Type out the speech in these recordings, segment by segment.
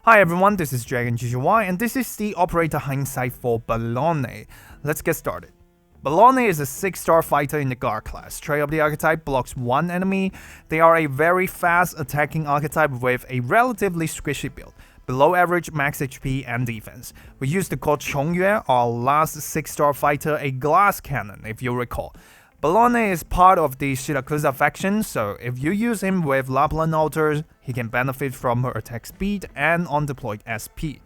Hi everyone, this is Dragon GGY and this is the operator Hindsight for Bellone. Let's get started. Bellone is a 6-star fighter in the guard class. Trait of the archetype blocks one enemy. They are a very fast attacking archetype with a relatively squishy build. Below average max HP and defense. We used to call Noguer, our last 6-star fighter, a glass cannon if you recall. Bellone is part of the Shirakusa faction, so if you use him with Lapland altars, he can benefit from her attack speed and undeployed SP.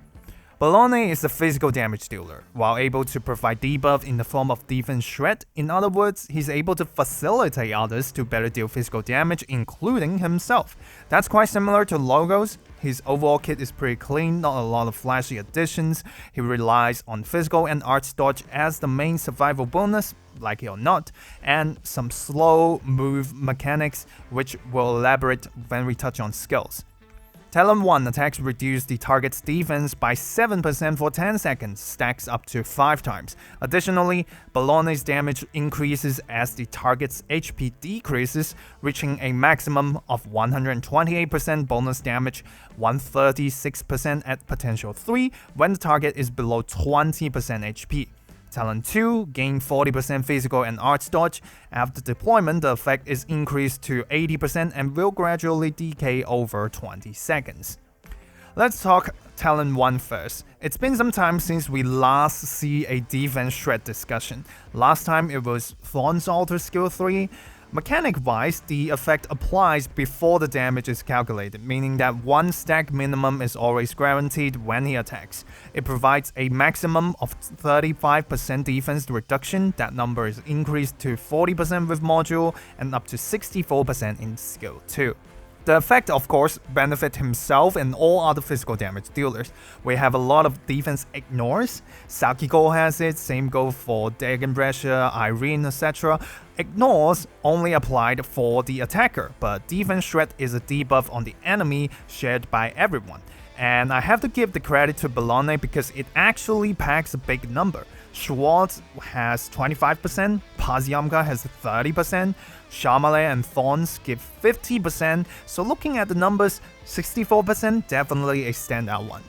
Bellone is a physical damage dealer, while able to provide debuff in the form of defense shred. In other words, he's able to facilitate others to better deal physical damage, including himself. That's quite similar to Logos. His overall kit is pretty clean, not a lot of flashy additions. He relies on physical and arts dodge as the main survival bonus, like it or not, and some slow move mechanics, which we'll elaborate when we touch on skills. Talent 1 attacks reduce the target's defense by 7% for 10 seconds, stacks up to 5 times. Additionally, Bellone's damage increases as the target's HP decreases, reaching a maximum of 128% bonus damage, 136% at potential 3 when the target is below 20% HP. Talent 2, gain 40% physical and arts dodge. After deployment, the effect is increased to 80% and will gradually decay over 20 seconds. Let's talk Talent 1 first. It's been some time since we last see a defense shred discussion. Last time it was Thorn's Altar Skill 3. Mechanic-wise, the effect applies before the damage is calculated, meaning that one stack minimum is always guaranteed when he attacks. It provides a maximum of 35% defense reduction. That number is increased to 40% with module and up to 64% in skill 2. The effect, of course, benefits himself and all other physical damage dealers. We have a lot of defense ignores. Sakiko has it, same go for Dagenbrecher, Irene, etc. Ignores only applied for the attacker, but defense shred is a debuff on the enemy shared by everyone. And I have to give the credit to Bellone because it actually packs a big number. Schwartz has 25%, Pazyamka has 30%, Shyamalan and Thorns give 50%, so looking at the numbers, 64% definitely a standout one.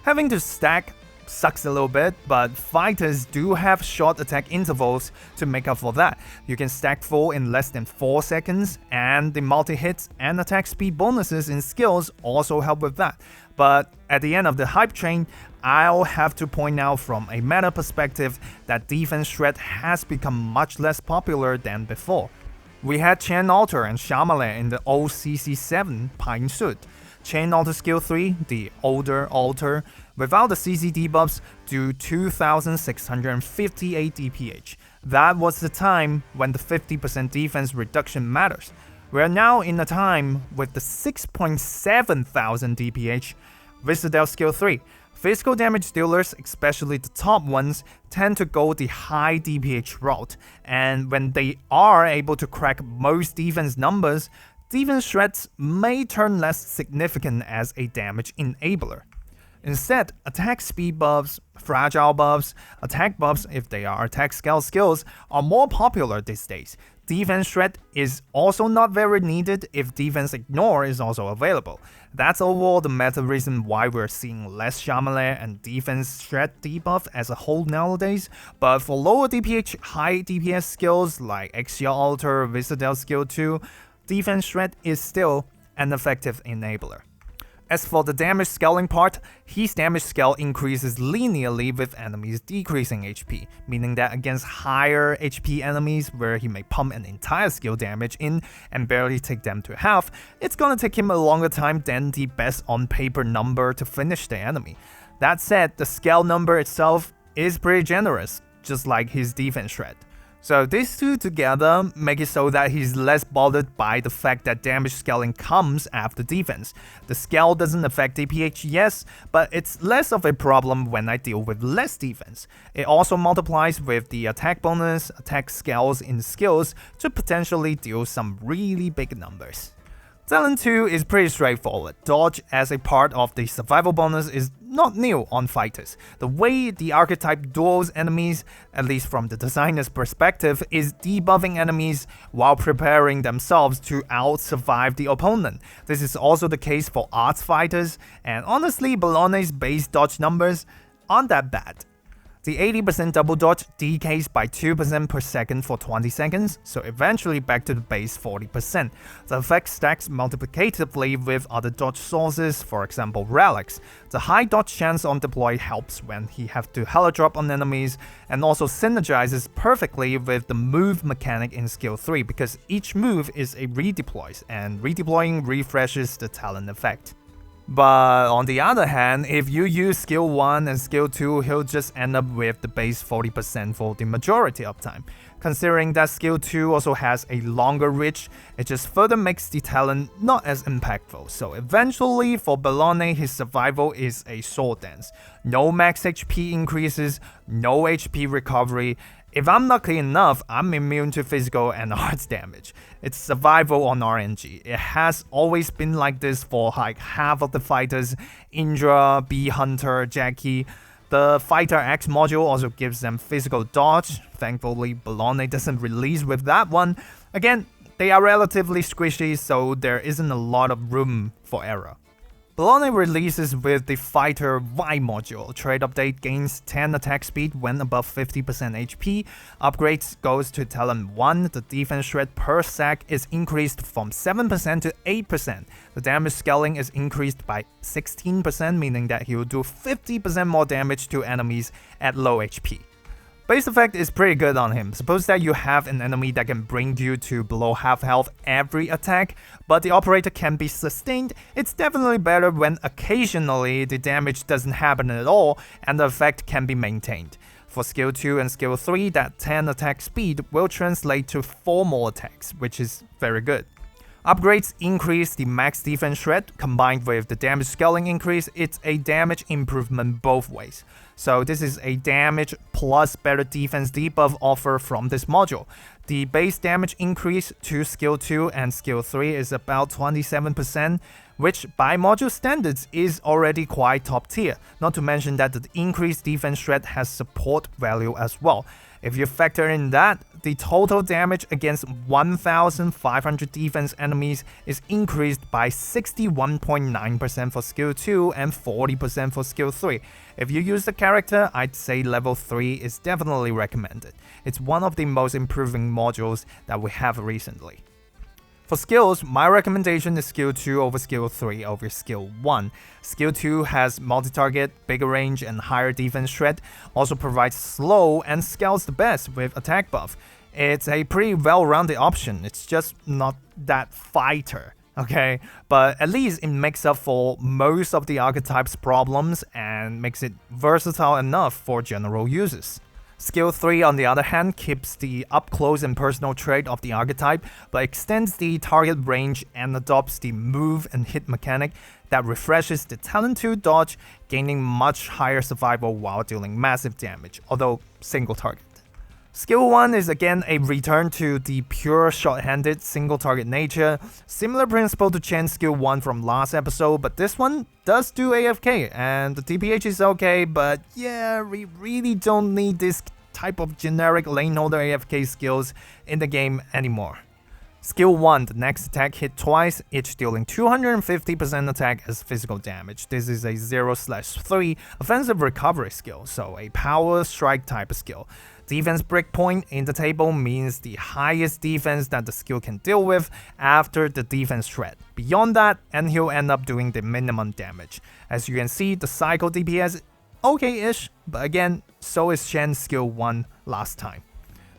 Having to stack sucks a little bit, but fighters do have short attack intervals to make up for that. You can stack full in less than 4 seconds, and the multi-hits and attack speed bonuses in skills also help with that. But at the end of the hype train, I'll have to point out from a meta perspective that defense shred has become much less popular than before. We had Chain Altar and Shyamalan in the old CC7 Pine Suit. Chain Altar Skill 3, the older altar, without the CC debuffs, do 2658 DPH. That was the time when the 50% defense reduction matters. We are now in a time with the 6,700 DPH. Citadel Skill 3. Physical damage dealers, especially the top ones, tend to go the high DPH route, and when they are able to crack most defense numbers, defense shreds may turn less significant as a damage enabler. Instead, attack speed buffs, fragile buffs, attack buffs if they are attack scale skills are more popular these days. Defense shred is also not very needed if defense ignore is also available. That's overall the meta reason why we're seeing less Shyamalan and defense shred debuff as a whole nowadays, but for lower DPH, high DPS skills like Axial Altar, Citadel Skill 2, defense shred is still an effective enabler. As for the damage scaling part, his damage scale increases linearly with enemies decreasing HP, meaning that against higher HP enemies where he may pump an entire skill damage in and barely take them to half, it's gonna take him a longer time than the best on paper number to finish the enemy. That said, the scale number itself is pretty generous, just like his defense shred. So these two together make it so that he's less bothered by the fact that damage scaling comes after defense. The scale doesn't affect DPH, yes, but it's less of a problem when I deal with less defense. It also multiplies with the attack bonus, attack scales in skills to potentially deal some really big numbers. Talent 2 is pretty straightforward. Dodge as a part of the survival bonus is not new on fighters. The way the archetype duels enemies, at least from the designer's perspective, is debuffing enemies while preparing themselves to out-survive the opponent. This is also the case for arts fighters, and honestly, Bellone's base dodge numbers aren't that bad. The 80% double dodge decays by 2% per second for 20 seconds, so eventually back to the base 40%. The effect stacks multiplicatively with other dodge sources, for example relics. The high dodge chance on deploy helps when he has to hella drop on enemies, and also synergizes perfectly with the move mechanic in skill 3 because each move is a redeploy, and redeploying refreshes the talent effect. But on the other hand, if you use skill 1 and skill 2, he'll just end up with the base 40% for the majority of time. Considering that skill 2 also has a longer reach, it just further makes the talent not as impactful. So eventually for Bellone, his survival is a sword dance. No max HP increases, no HP recovery. If I'm lucky enough, I'm immune to physical and arts damage. It's survival on RNG. It has always been like this for like half of the fighters, Indra, Bee Hunter, Jackie. The Fighter X module also gives them physical dodge. Thankfully, Bellone doesn't release with that one. Again, they are relatively squishy, so there isn't a lot of room for error. Bellone releases with the Fighter Y module. Trait update gains 10 attack speed when above 50% HP. Upgrades goes to Talent 1. The defense shred per sec is increased from 7% to 8%. The damage scaling is increased by 16%, meaning that he will do 50% more damage to enemies at low HP. Base effect is pretty good on him. Suppose that you have an enemy that can bring you to below half health every attack, but the operator can be sustained. It's definitely better when occasionally the damage doesn't happen at all and the effect can be maintained. For skill 2 and skill 3, that 10 attack speed will translate to 4 more attacks, which is very good. Upgrades increase the max defense shred. Combined with the damage scaling increase, it's a damage improvement both ways. So this is a damage plus better defense debuff offer from this module. The base damage increase to skill 2 and skill 3 is about 27%, which by module standards is already quite top tier. Not to mention that the increased defense shred has support value as well. If you factor in that, the total damage against 1,500 defense enemies is increased by 61.9% for skill 2 and 40% for skill 3. If you use the character, I'd say level 3 is definitely recommended. It's one of the most improving modules that we have recently. For skills, my recommendation is skill 2 over skill 3 over skill 1. Skill 2 has multi-target, bigger range, and higher defense shred, also provides slow and scales the best with attack buff. It's a pretty well-rounded option, it's just not that fighter, okay? But at least it makes up for most of the archetype's problems and makes it versatile enough for general users. Skill 3, on the other hand, keeps the up-close and personal trait of the archetype, but extends the target range and adopts the move and hit mechanic that refreshes the Talent 2 dodge, gaining much higher survival while dealing massive damage, although single target. Skill 1 is again a return to the pure short-handed single target nature, similar principle to Chen's skill 1 from last episode, but this one does do AFK, and the DPH is okay, but yeah, we really don't need this type of generic lane holder AFK skills in the game anymore. Skill 1, the next attack hit twice, each dealing 250% attack as physical damage. This is a 0/3 offensive recovery skill, so a power strike type of skill. Defense breakpoint in the table means the highest defense that the skill can deal with after the defense shred. Beyond that, and he'll end up doing the minimum damage. As you can see, the cycle DPS okay-ish, but again, so is Shen's skill 1 last time.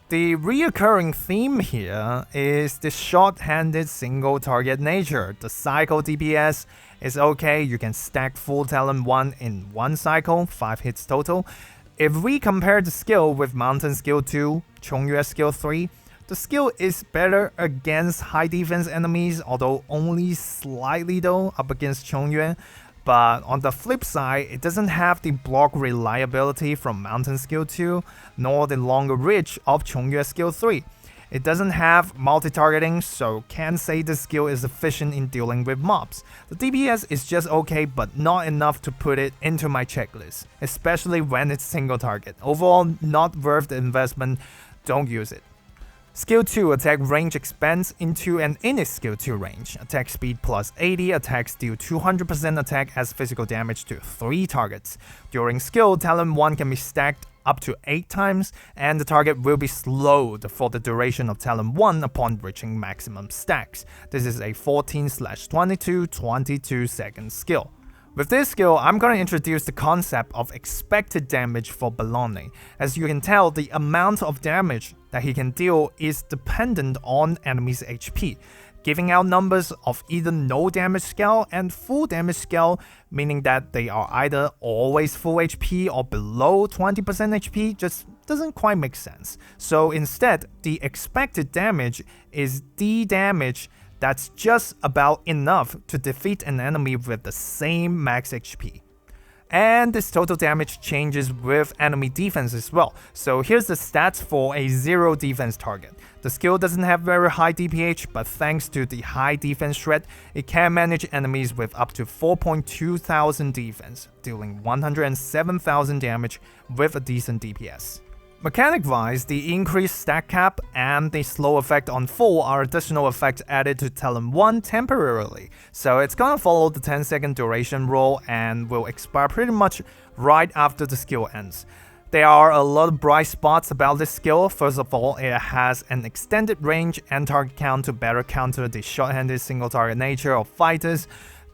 The reoccurring theme here is the short-handed single target nature. The cycle DPS is okay, you can stack full talent 1 in one cycle, 5 hits total. If we compare the skill with Mountain skill 2, Chongyue skill 3, the skill is better against high defense enemies, although only slightly though up against Chongyue. But on the flip side, it doesn't have the block reliability from Mountain skill 2, nor the longer reach of Chongyue skill 3. It doesn't have multi-targeting, so can't say the skill is efficient in dealing with mobs. The DPS is just okay, but not enough to put it into my checklist, especially when it's single target. Overall, not worth the investment, don't use it. Skill 2, attack range expands into an init skill 2 range. Attack speed plus 80, attacks deal 200% attack as physical damage to 3 targets. During skill, talent 1 can be stacked up to 8 times, and the target will be slowed for the duration of talent 1 upon reaching maximum stacks. This is a 14/22 second skill. With this skill, I'm going to introduce the concept of expected damage for Bellone. As you can tell, the amount of damage that he can deal is dependent on enemies' HP, giving out numbers of either no damage scale and full damage scale, meaning that they are either always full HP or below 20% HP, just doesn't quite make sense. So instead, the expected damage is the damage that's just about enough to defeat an enemy with the same max HP. And this total damage changes with enemy defense as well. So here's the stats for a 0 defense target. The skill doesn't have very high DPH, but thanks to the high defense shred, it can manage enemies with up to 4,200 defense, dealing 107,000 damage with a decent DPS. Mechanic-wise, the increased stack cap and the slow effect on full are additional effects added to talent 1 temporarily, so it's gonna follow the 10-second duration rule and will expire pretty much right after the skill ends. There are a lot of bright spots about this skill. First of all, it has an extended range and target count to better counter the short-handed single-target nature of fighters.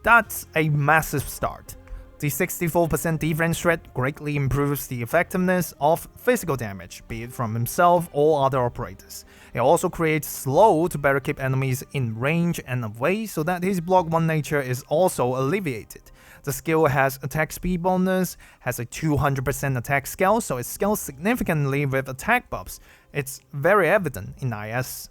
That's a massive start. The 64% defense shred greatly improves the effectiveness of physical damage, be it from himself or other operators. It also creates slow to better keep enemies in range and away so that his block 1 nature is also alleviated. The skill has attack speed bonus, has a 200% attack scale, so it scales significantly with attack buffs. It's very evident in IS.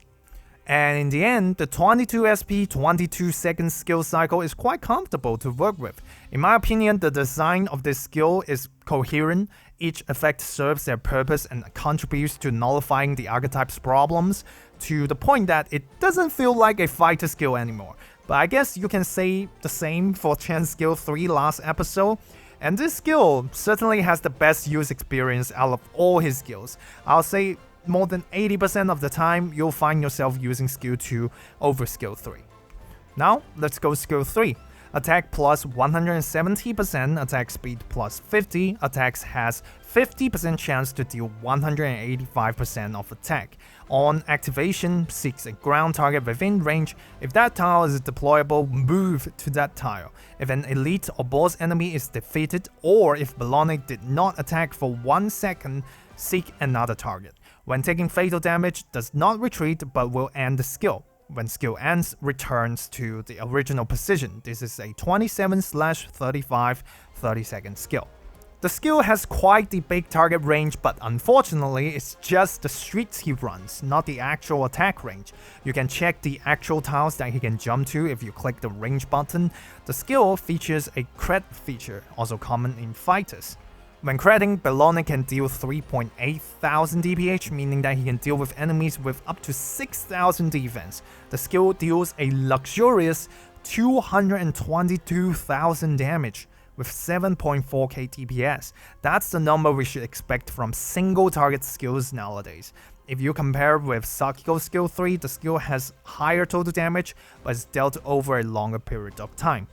And in the end, the 22 SP 22 second skill cycle is quite comfortable to work with. In my opinion, the design of this skill is coherent, each effect serves their purpose and contributes to nullifying the archetype's problems to the point that it doesn't feel like a fighter skill anymore. But I guess you can say the same for Chan's skill 3 last episode. And this skill certainly has the best use experience out of all his skills. I'll say more than 80% of the time, you'll find yourself using skill 2 over skill 3. Now, let's go skill 3. Attack plus 170%, attack speed plus 50, attacks has 50% chance to deal 185% of attack. On activation, seeks a ground target within range. If that tile is deployable, move to that tile. If an elite or boss enemy is defeated, or if Bellone did not attack for 1 second, seek another target. When taking fatal damage, does not retreat but will end the skill. When skill ends, returns to the original position. This is a 27/35 30-second skill. The skill has quite the big target range, but unfortunately, it's just the streets he runs, not the actual attack range. You can check the actual tiles that he can jump to if you click the range button. The skill features a crit feature, also common in fighters. When critting, Bellone can deal 3,800 DPH, meaning that he can deal with enemies with up to 6,000 defense. The skill deals a luxurious 222,000 damage with 7.4k DPS. That's the number we should expect from single target skills nowadays. If you compare with Sakiko's skill 3, the skill has higher total damage, but is dealt over a longer period of time.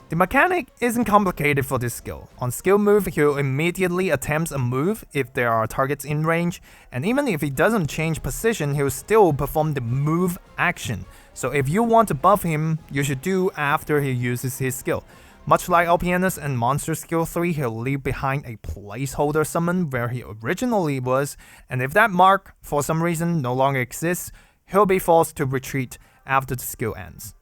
The mechanic isn't complicated for this skill. On skill move, he'll immediately attempt a move if there are targets in range, and even if he doesn't change position, he'll still perform the move action. So if you want to buff him, you should do after he uses his skill. Much like Alpianus and Monster skill 3, he'll leave behind a placeholder summon where he originally was, and if that mark, for some reason, no longer exists, he'll be forced to retreat after the skill ends.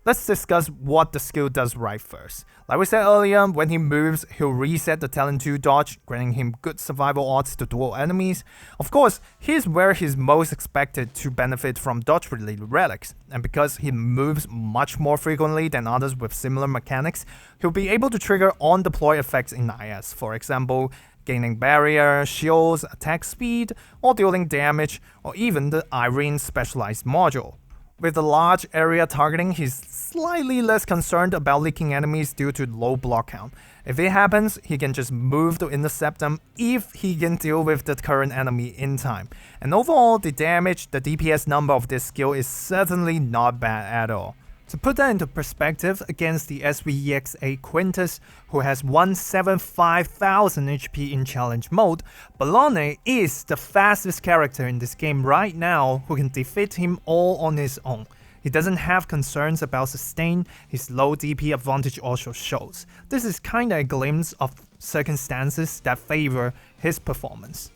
Let's discuss what the skill does right first. Like we said earlier, when he moves, he'll reset the talent 2 dodge, granting him good survival odds to duel enemies. Of course, here's where he's most expected to benefit from dodge-related relics, and because he moves much more frequently than others with similar mechanics, he'll be able to trigger on-deploy effects in IS. For example, gaining barrier, shields, attack speed, or dealing damage, or even the Irene specialized module. With the large area targeting, he's slightly less concerned about leaking enemies due to low block count. If it happens, he can just move to intercept them if he can deal with the current enemy in time. And overall, the damage, the DPS number of this skill is certainly not bad at all. To put that into perspective, against the SVEX8 Quintus, who has 175,000 HP in challenge mode, Bellone is the fastest character in this game right now who can defeat him all on his own. He doesn't have concerns about sustain, his low DP advantage also shows. This is kinda a glimpse of circumstances that favor his performance.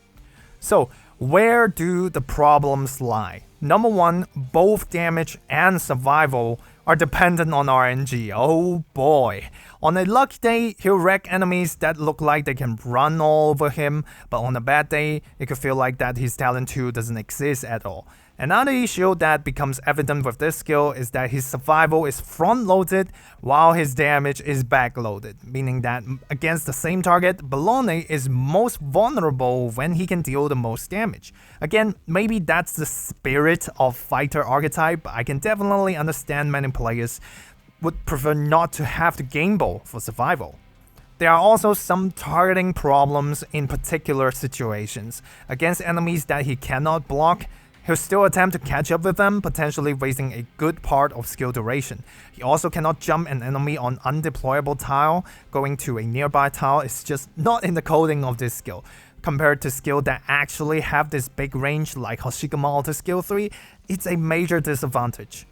So, where do the problems lie? Number one, both damage and survival are dependent on RNG. Oh boy. On a lucky day, he'll wreck enemies that look like they can run all over him, but on a bad day, it could feel like that his talent 2 doesn't exist at all. Another issue that becomes evident with this skill is that his survival is front-loaded while his damage is back-loaded, meaning that against the same target, Bellone is most vulnerable when he can deal the most damage. Again, maybe that's the spirit of fighter archetype, but I can definitely understand many players would prefer not to have the game ball for survival. There are also some targeting problems in particular situations. Against enemies that he cannot block, he'll still attempt to catch up with them, potentially wasting a good part of skill duration. He also cannot jump an enemy on undeployable tile. Going to a nearby tile is just not in the coding of this skill. Compared to skills that actually have this big range like Hoshigama Alter Skill 3, it's a major disadvantage.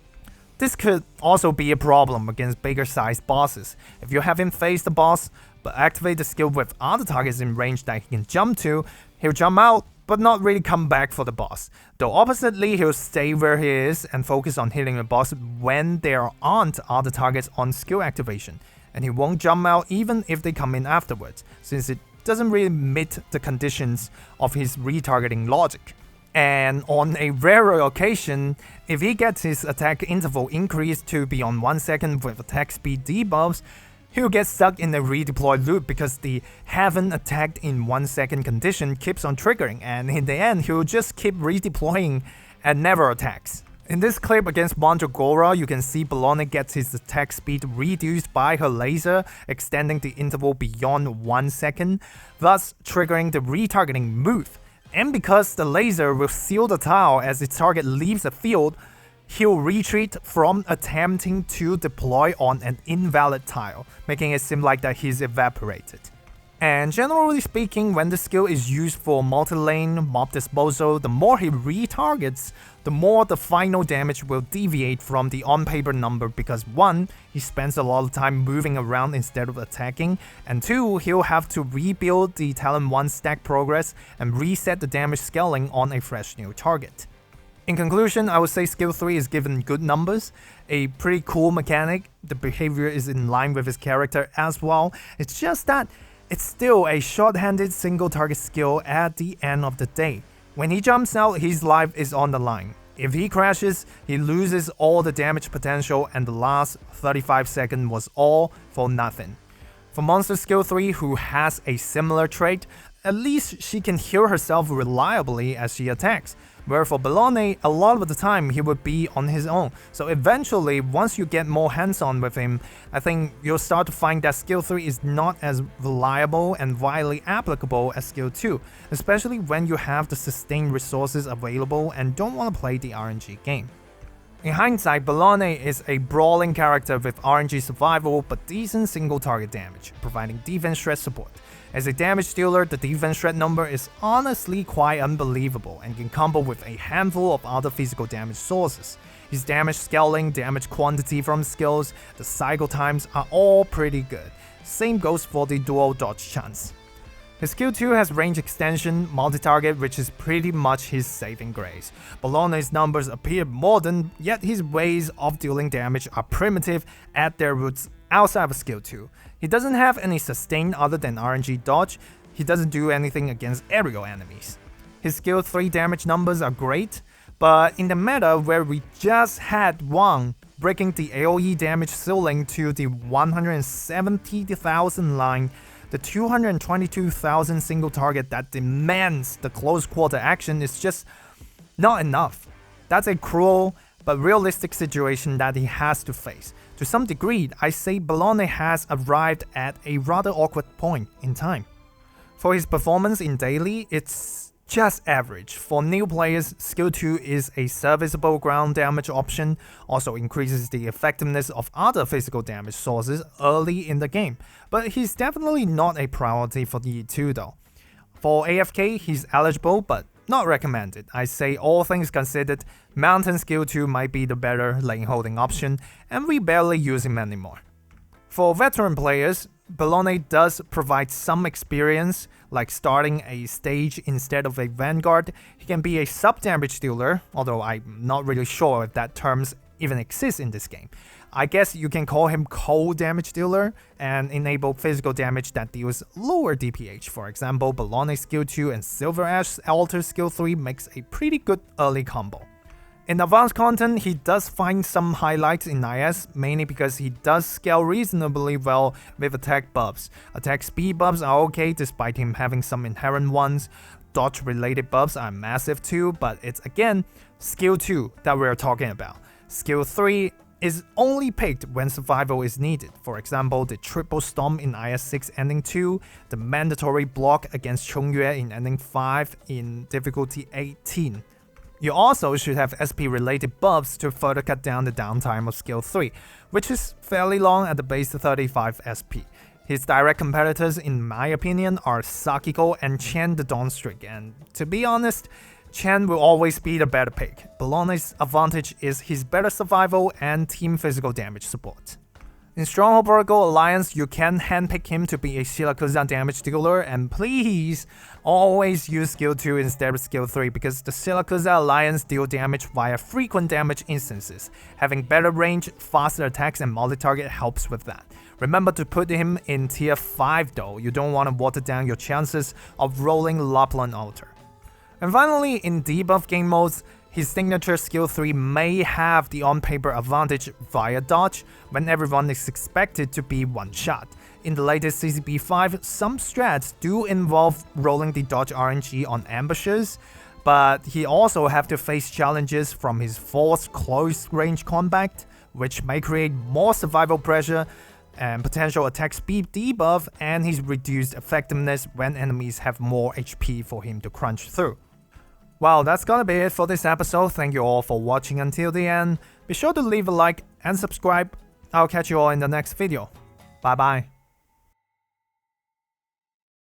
This could also be a problem against bigger sized bosses. If you have him face the boss, but activate the skill with other targets in range that he can jump to, he'll jump out, but not really come back for the boss. Though oppositely, he'll stay where he is and focus on hitting the boss when there aren't other targets on skill activation. And he won't jump out even if they come in afterwards, since it doesn't really meet the conditions of his retargeting logic. And on a rarer occasion, if he gets his attack interval increased to beyond 1 second with attack speed debuffs, he'll get stuck in a redeploy loop because the haven't attacked in 1 second condition keeps on triggering, and in the end he'll just keep redeploying and never attacks. In this clip against Mandragora, you can see Bellone gets his attack speed reduced by her laser, extending the interval beyond 1 second, thus triggering the retargeting move. And because the laser will seal the tile as its target leaves the field, he'll retreat from attempting to deploy on an invalid tile, making it seem like that he's evaporated. And generally speaking, when the skill is used for multi-lane mob disposal, the more he retargets, the more the final damage will deviate from the on-paper number because 1, he spends a lot of time moving around instead of attacking, and 2, he'll have to rebuild the talent 1 stack progress and reset the damage scaling on a fresh new target. In conclusion, I would say skill 3 is given good numbers, a pretty cool mechanic, the behavior is in line with his character as well, it's just that it's still a short-handed single target skill at the end of the day. When he jumps out, his life is on the line. If he crashes, he loses all the damage potential and the last 35 seconds was all for nothing. For Monster Skill 3, who has a similar trait, at least she can heal herself reliably as she attacks. Where for Bellone, a lot of the time he would be on his own. So eventually, once you get more hands-on with him, I think you'll start to find that Skill 3 is not as reliable and widely applicable as Skill 2, especially when you have the sustained resources available and don't want to play the RNG game. In hindsight, Bellone is a brawling character with RNG survival but decent single target damage, providing defense shred support. As a damage dealer, the defense shred number is honestly quite unbelievable and can combo with a handful of other physical damage sources. His damage scaling, damage quantity from skills, the cycle times are all pretty good. Same goes for the dual dodge chance. His skill 2 has range extension, multi-target, which is pretty much his saving grace. Bellone's numbers appear modern, yet his ways of dealing damage are primitive at their roots outside of skill 2. He doesn't have any sustain other than RNG dodge, he doesn't do anything against aerial enemies. His skill 3 damage numbers are great, but in the meta where we just had Wang breaking the AoE damage ceiling to the 170,000 line, the 222,000 single target that demands the close quarter action is just not enough. That's a cruel but realistic situation that he has to face. To some degree, I say Bellone has arrived at a rather awkward point in time. For his performance in daily, it's just average. For new players, skill 2 is a serviceable ground damage option, also increases the effectiveness of other physical damage sources early in the game, but he's definitely not a priority for E2 though. For AFK, he's eligible but not recommended. I say all things considered, Mountain skill 2 might be the better lane holding option, and we barely use him anymore. For veteran players, Bellone does provide some experience, like starting a stage instead of a vanguard. He can be a sub-damage dealer, although I'm not really sure if that term even exists in this game. I guess you can call him cold damage dealer and enable physical damage that deals lower DPH. For example, Bellone skill 2 and Silver Ash Altar skill 3 makes a pretty good early combo. In advanced content, he does find some highlights in IS, mainly because he does scale reasonably well with attack buffs. Attack speed buffs are okay despite him having some inherent ones. Dodge related buffs are massive too, but it's again skill 2 that we're talking about. Skill 3 is only picked when survival is needed. For example, the triple stomp in IS6 ending 2, the mandatory block against Chongyue in ending 5 in difficulty 18. You also should have SP related buffs to further cut down the downtime of skill 3, which is fairly long at the base 35 SP. His direct competitors in my opinion are Sakiko and Chen the Dawnstreak, and to be honest, Chen will always be the better pick. Bellone's advantage is his better survival and team physical damage support. In Stronghold Protocol Alliance, you can handpick him to be a Shirakuza damage dealer, and please always use skill 2 instead of skill 3 because the Shirakuza Alliance deal damage via frequent damage instances. Having better range, faster attacks, and multi-target helps with that. Remember to put him in tier 5 though, you don't want to water down your chances of rolling Laplan Altar. And finally, in debuff game modes, his signature skill 3 may have the on-paper advantage via dodge when everyone is expected to be one-shot. In the latest CCP5, some strats do involve rolling the dodge RNG on ambushes, but he also have to face challenges from his forced close-range combat, which may create more survival pressure and potential attack speed debuff, and his reduced effectiveness when enemies have more HP for him to crunch through. Well, that's gonna be it for this episode. Thank you all for watching until the end. Be sure to leave a like and subscribe. I'll catch you all in the next video. Bye bye.